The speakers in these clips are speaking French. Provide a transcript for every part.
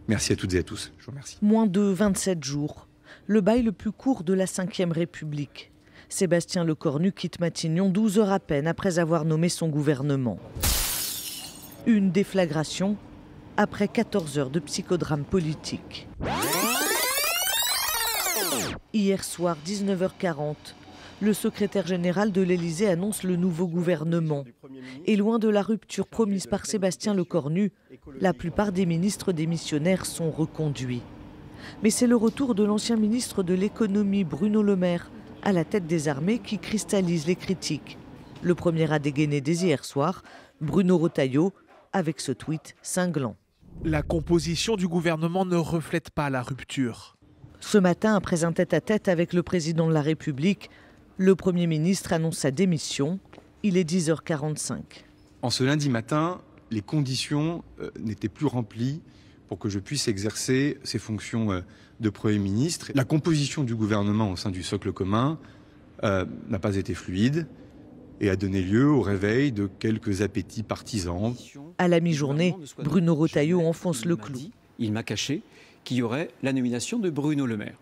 Merci à toutes et à tous. Je vous remercie. Moins de 27 jours. Le bail le plus court de la Ve République. Sébastien Lecornu quitte Matignon 12 heures à peine après avoir nommé son gouvernement. Une déflagration après 14 heures de psychodrame politique. Hier soir, 19h40, le secrétaire général de l'Élysée annonce le nouveau gouvernement. Et loin de la rupture promise par Sébastien Lecornu, la plupart des ministres démissionnaires sont reconduits. Mais c'est le retour de l'ancien ministre de l'économie Bruno Le Maire à la tête des armées qui cristallise les critiques. Le premier à dégainer dès hier soir, Bruno Retailleau, avec ce tweet cinglant. La composition du gouvernement ne reflète pas la rupture. Ce matin, après un tête-à-tête avec le président de la République, le Premier ministre annonce sa démission. Il est 10h45. En ce lundi matin, les conditions n'étaient plus remplies pour que je puisse exercer ces fonctions de Premier ministre. La composition du gouvernement au sein du socle commun n'a pas été fluide et a donné lieu au réveil de quelques appétits partisans. À la mi-journée, Bruno Retailleau enfonce le clou. Il m'a caché qu'il y aurait la nomination de Bruno Le Maire.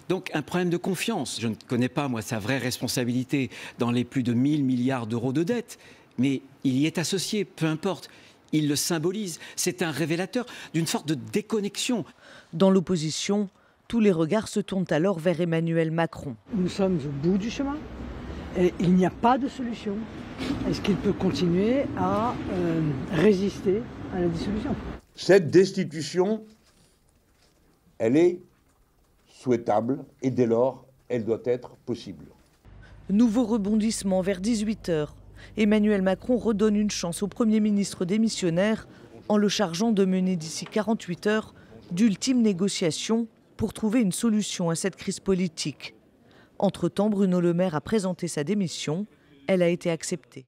Donc un problème de confiance. Je ne connais pas, moi, sa vraie responsabilité dans les plus de 1000 milliards d'euros de dette, mais il y est associé, peu importe. Il le symbolise. C'est un révélateur d'une sorte de déconnexion. Dans l'opposition, tous les regards se tournent alors vers Emmanuel Macron. Nous sommes au bout du chemin et il n'y a pas de solution. Est-ce qu'il peut continuer à résister à la dissolution? Cette destitution, elle est souhaitable et dès lors, elle doit être possible. Nouveau rebondissement vers 18h. Emmanuel Macron redonne une chance au Premier ministre démissionnaire en le chargeant de mener d'ici 48 heures d'ultimes négociations pour trouver une solution à cette crise politique. Entre-temps, Bruno Le Maire a présenté sa démission. Elle a été acceptée.